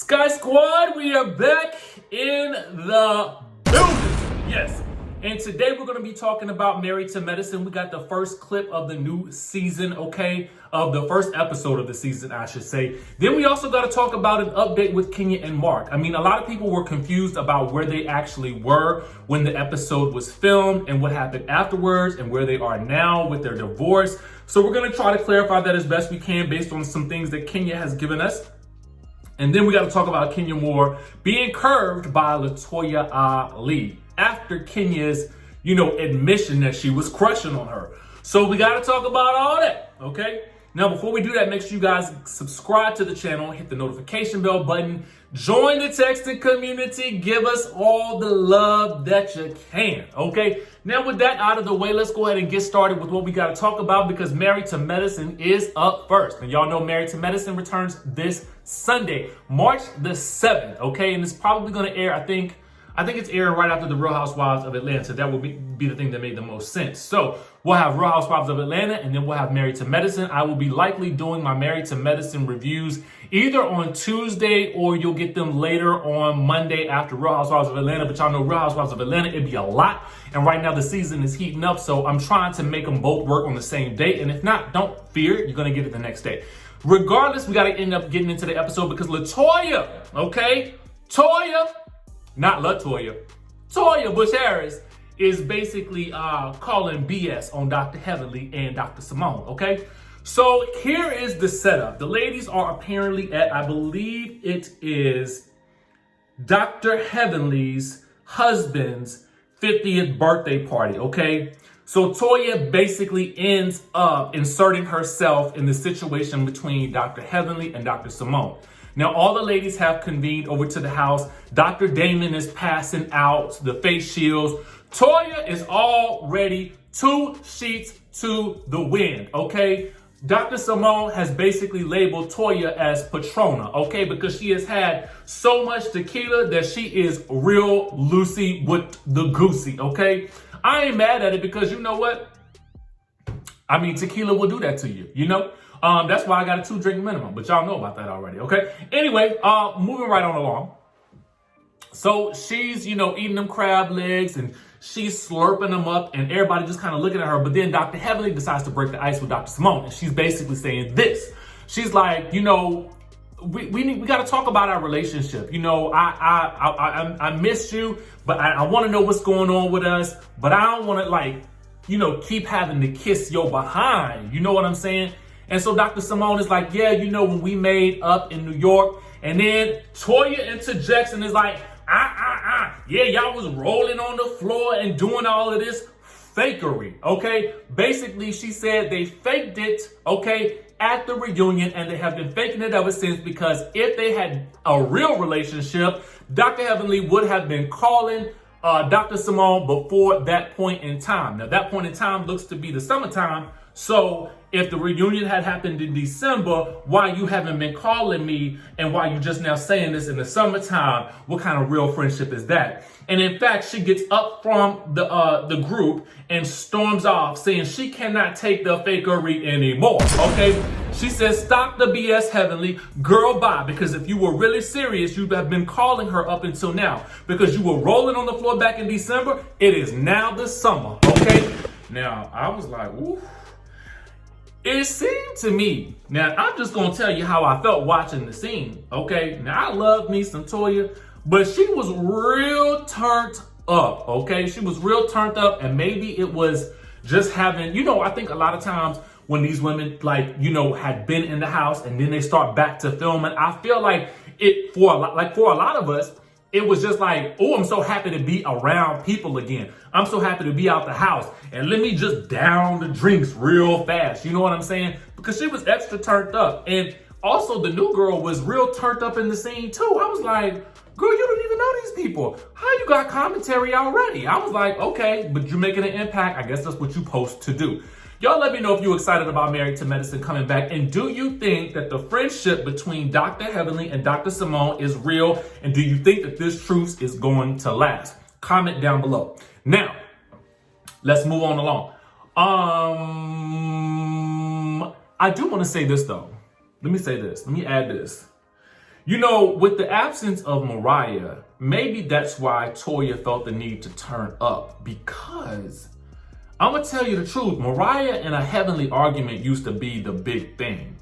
Skye Squad, we are back in the building. Yes. And today we're going to be talking about Married to Medicine. We got the first clip of the new season, okay? Of the first episode of the season, I should say. Then we also got to talk about an update with Kenya and Marc. I mean, a lot of people were confused about where they actually were when the episode was filmed and what happened afterwards and where they are now with their divorce. So we're going to try to clarify that as best we can based on some things that Kenya has given us. And then we got to talk about Kenya Moore being curved by LATOYA Ali after Kenya's, admission that she was crushing on her. So we got to talk about all that, okay? Now, before we do that, make sure you guys subscribe to the channel, hit the notification bell button, join the texting community, give us all the love that you can, okay? Now, with that out of the way, let's go ahead and get started with what we got to talk about because Married to Medicine is up first. And y'all know Married to Medicine returns this Sunday, March the 7th, okay? And it's probably going to air, I think it's airing right after the Real Housewives of Atlanta. That would be the thing that made the most sense. So we'll have Real Housewives of Atlanta and then we'll have Married to Medicine. I will be likely doing my Married to Medicine reviews either on Tuesday or you'll get them later on Monday after Real Housewives of Atlanta. But y'all know Real Housewives of Atlanta, it'd be a lot. And right now the season is heating up. So I'm trying to make them both work on the same day. And if not, don't fear, you're going to get it the next day. Regardless, we got to end up getting into the episode because LATOYA, okay? Toya. Not LATOYA. Toya Bush Harris is basically calling BS on Dr. Heavenly and Dr. Simone, okay? So here is the setup. The ladies are apparently at, I believe it is Dr. Heavenly's husband's 50th birthday party, okay? So Toya basically ends up inserting herself in the situation between Dr. Heavenly and Dr. Simone. Now, all the ladies have convened over to the house. Dr. Damon is passing out the face shields. Toya is already 2 sheets to the wind, okay? Dr. Simone has basically labeled Toya as Patrona, okay? Because she has had so much tequila that she is real loosey with the goosey, okay? I ain't mad at it because you know what? I mean, tequila will do that to you, That's why I got a 2-drink minimum, but y'all know about that already, okay? Anyway, moving right on along. So she's, eating them crab legs and she's slurping them up and everybody just kind of looking at her. But then Dr. Heavenly decides to break the ice with Dr. Simone. And she's basically saying this. She's like, we got to talk about our relationship. I miss you, but I want to know what's going on with us. But I don't want to keep having to kiss your behind. You know what I'm saying? And so Dr. Simone is like, yeah, when we made up in New York. And then Toya interjects and is like, yeah, y'all was rolling on the floor and doing all of this fakery, okay? Basically, she said they faked it, okay, at the reunion, and they have been faking it ever since because if they had a real relationship, Dr. Heavenly would have been calling Dr. Simone before that point in time. Now, that point in time looks to be the summertime. So if the reunion had happened in December, why you haven't been calling me and why you just now saying this in the summertime? What kind of real friendship is that? And in fact, she gets up from the group and storms off saying she cannot take the fakery anymore, okay? She says, stop the BS, Heavenly. Girl, bye. Because if you were really serious, you'd have been calling her up until now. Because you were rolling on the floor back in December. It is now the summer, okay? Now, I was like, ooh. It seemed to me, now I'm just going to tell you how I felt watching the scene, okay? Now I love me some Toya, but she was real turned up, okay? She was real turned up and maybe it was just having, I think a lot of times when these women had been in the house and then they start back to filming, I feel like for a lot of us, it was just like, oh, I'm so happy to be around people again. I'm so happy to be out the house. And let me just down the drinks real fast. You know what I'm saying? Because she was extra turned up. And also the new girl was real turned up in the scene too. I was like, girl, you don't even know these people. How you got commentary already? I was like, okay, but you're making an impact. I guess that's what you're supposed to do. Y'all let me know if you're excited about Married to Medicine coming back. And do you think that the friendship between Dr. Heavenly and Dr. Simone is real? And do you think that this truce is going to last? Comment down below. Now, let's move on along. I do want to say this though. Let me say this. Let me add this. You know, with the absence of Mariah, maybe that's why Toya felt the need to turn up, because I'm gonna tell you the truth, Mariah and a heavenly argument used to be the big thing.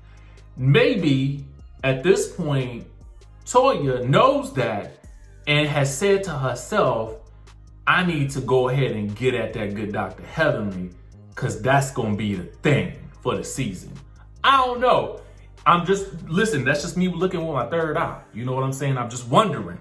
Maybe at this point, Toya knows that and has said to herself, I need to go ahead and get at that good Dr. Heavenly, because that's gonna be the thing for the season. I don't know. Listen, that's just me looking with my third eye. You know what I'm saying? I'm just wondering.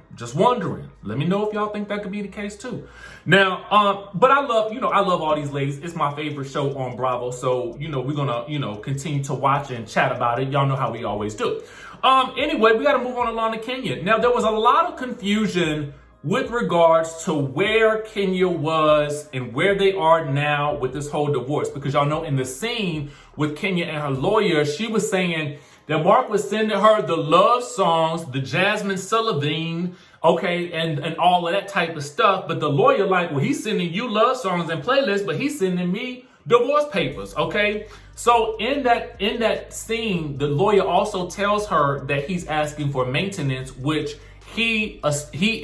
Let me know if y'all think that could be the case too. Now, but I love all these ladies. It's my favorite show on Bravo. So, we're gonna, continue to watch and chat about it. Y'all know how we always do. Anyway, we gotta move on along to Kenya. Now, there was a lot of confusion with regards to where Kenya was and where they are now with this whole divorce. Because y'all know in the scene with Kenya and her lawyer, she was saying that Marc was sending her the love songs, the Jasmine Sullivan, okay, and all of that type of stuff. But the lawyer well, he's sending you love songs and playlists, but he's sending me divorce papers, okay? So in that scene, the lawyer also tells her that he's asking for maintenance, which he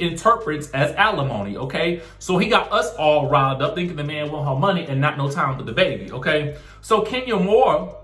interprets as alimony, okay? So he got us all riled up thinking the man want her money and not no time for the baby, okay? So Kenya Moore,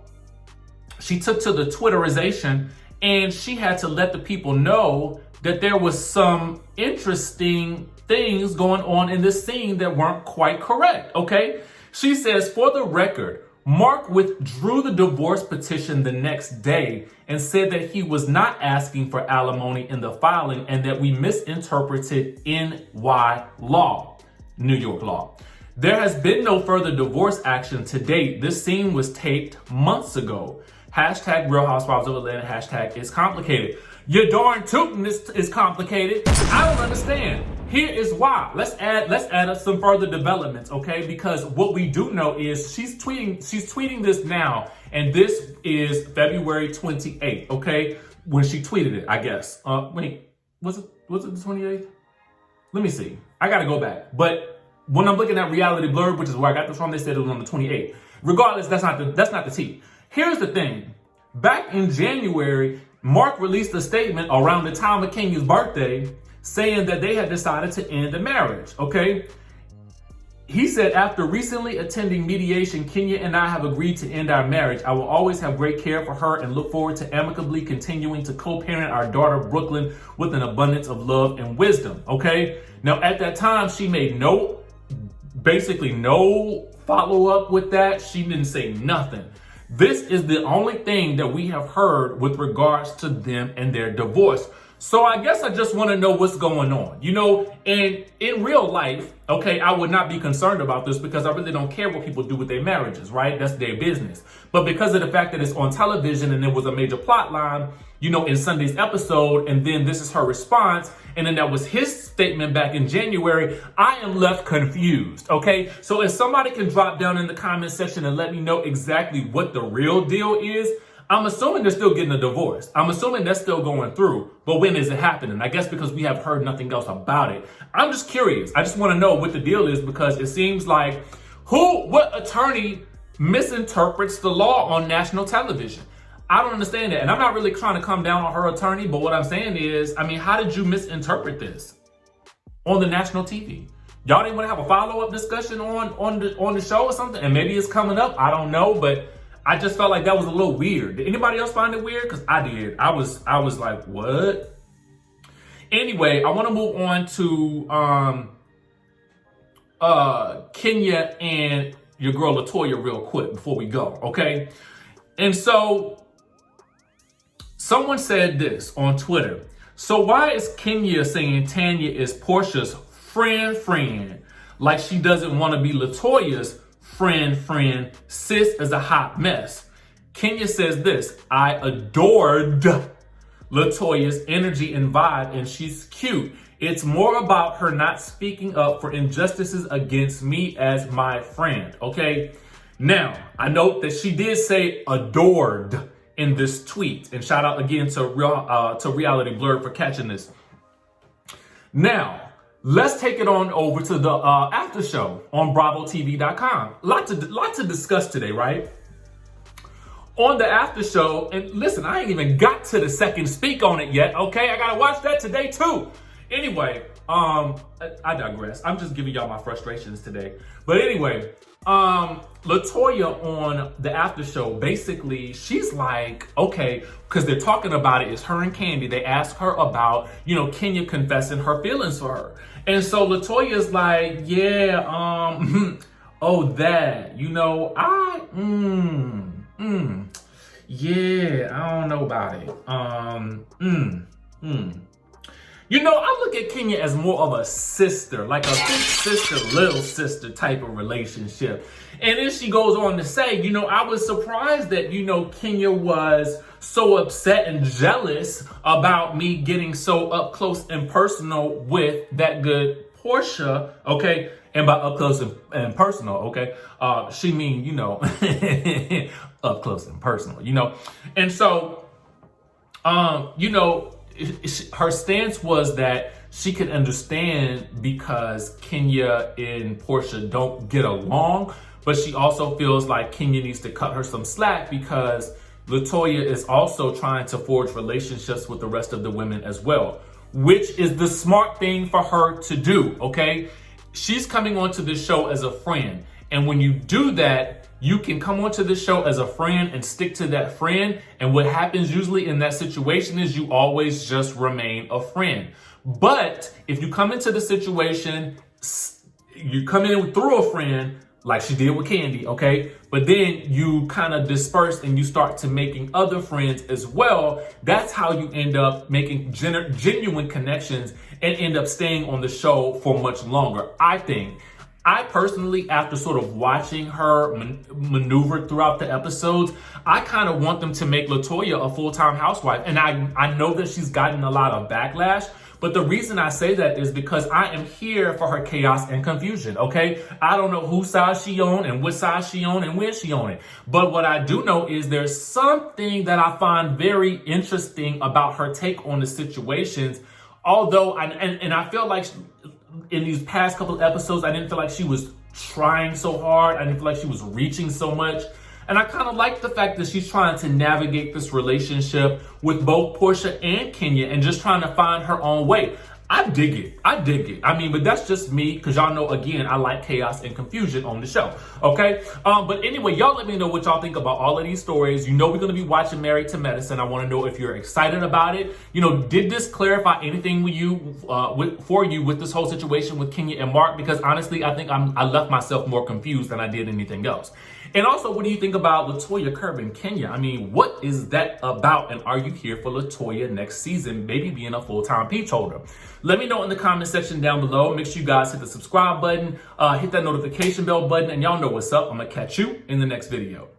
she took to the Twitterization and she had to let the people know that there was some interesting things going on in this scene that weren't quite correct, okay? She says, for the record, Marc withdrew the divorce petition the next day and said that he was not asking for alimony in the filing and that we misinterpreted NY law, New York law. There has been no further divorce action to date. This scene was taped months ago. Hashtag Real Housewives of Atlanta, hashtag it's complicated. You're darn tootin' this is complicated. I don't understand. Here is why. Let's add up some further developments, okay? Because what we do know is she's tweeting this now, and this is February 28th, okay? When she tweeted it, I guess. Wait, was it the 28th? Let me see. I gotta go back. But when I'm looking at Reality Blurb, which is where I got this from, they said it was on the 28th. Regardless, that's not the tea. Here's the thing. Back in January, Marc released a statement around the time of Kenya's birthday saying that they had decided to end the marriage, okay? He said, after recently attending mediation, Kenya and I have agreed to end our marriage. I will always have great care for her and look forward to amicably continuing to co-parent our daughter, Brooklyn, with an abundance of love and wisdom, okay? Now, at that time, she made basically no follow-up with that. She didn't say nothing. This is the only thing that we have heard with regards to them and their divorce. So I guess I just want to know what's going on, and in real life, okay, I would not be concerned about this because I really don't care what people do with their marriages, right? That's their business. But because of the fact that it's on television and there was a major plot line, in Sunday's episode, and then this is her response, and then that was his statement back in January, I am left confused, okay? So if somebody can drop down in the comment section and let me know exactly what the real deal is, I'm assuming they're still getting a divorce. I'm assuming that's still going through, but when is it happening? I guess because we have heard nothing else about it. I'm just curious. I just want to know what the deal is because it seems like what attorney misinterprets the law on national television? I don't understand that. And I'm not really trying to come down on her attorney, but what I'm saying is, how did you misinterpret this on the national TV? Y'all didn't want to have a follow-up discussion on the show or something? And maybe it's coming up. I don't know, but I just felt like that was a little weird. Did anybody else find it weird? Because I did. I was like, what? Anyway, I want to move on to Kenya and your girl LATOYA real quick before we go, okay? And so someone said this on Twitter. So why is Kenya saying Tanya is Porsha's friend, like she doesn't want to be LATOYA's friend, sis is a hot mess. Kenya says this, I adored LATOYA's energy and vibe, and she's cute. It's more about her not speaking up for injustices against me as my friend, okay? Now, I note that she did say adored in this tweet, and shout out again to Reality Blurb for catching this. Now, let's take it on over to the after show on BravoTV.com. Lot to discuss today, right? on the after show, and listen, I ain't even got to the second speak on it yet, okay? I gotta watch that today too. Anyway, I digress. I'm just giving y'all my frustrations today. But anyway, LATOYA on the after show, basically, she's like, okay, because they're talking about it, it's her and Kandi. They ask her about, you know, Kenya confessing her feelings for her. And so LATOYA's like, yeah, oh, that, you know, yeah, I don't know about it. You know, I look at Kenya as more of a sister, like a big sister, little sister type of relationship. And then she goes on to say, you know, I was surprised that, you know, Kenya was so upset and jealous about me getting so up close and personal with that good Porsha, okay? And by up close and personal, okay? She mean, you know, up close and personal, you know? And so, you know, her stance was that she could understand because Kenya and Porsha don't get along, but she also feels like Kenya needs to cut her some slack because LATOYA is also trying to forge relationships with the rest of the women as well, which is the smart thing for her to do, okay? She's coming onto this show as a friend, and when you do that, you can come onto this show as a friend and stick to that friend. And what happens usually in that situation is you always just remain a friend. But if you come into the situation, you come in through a friend, like she did with Kandi, okay? But then you kind of disperse and you start to making other friends as well. That's how you end up making genuine connections and end up staying on the show for much longer, I think. I personally, after sort of watching her maneuver throughout the episodes, I kind of want them to make LATOYA a full-time housewife. And I know that she's gotten a lot of backlash, but the reason I say that is because I am here for her chaos and confusion, okay? I don't know whose side she on and which side she on and where she on it. But what I do know is there's something that I find very interesting about her take on the situations. Although, and I feel like in these past couple of episodes, I didn't feel like she was trying so hard. I didn't feel like she was reaching so much. And I kind of like the fact that she's trying to navigate this relationship with both Porsha and Kenya and just trying to find her own way. I dig it. I dig it. I mean, but that's just me because y'all know, again, I like chaos and confusion on the show. Okay? But anyway, y'all let me know what y'all think about all of these stories. You know we're going to be watching Married to Medicine. I want to know if you're excited about it. You know, did this clarify anything with you, for you with this whole situation with Kenya and Marc? Because honestly, I think I left myself more confused than I did anything else. And also, what do you think about LATOYA curbing Kenya? I mean, what is that about? And are you here for LATOYA next season, maybe being a full-time peach holder? Let me know in the comment section down below. Make sure you guys hit the subscribe button, hit that notification bell button, and y'all know what's up. I'm going to catch you in the next video.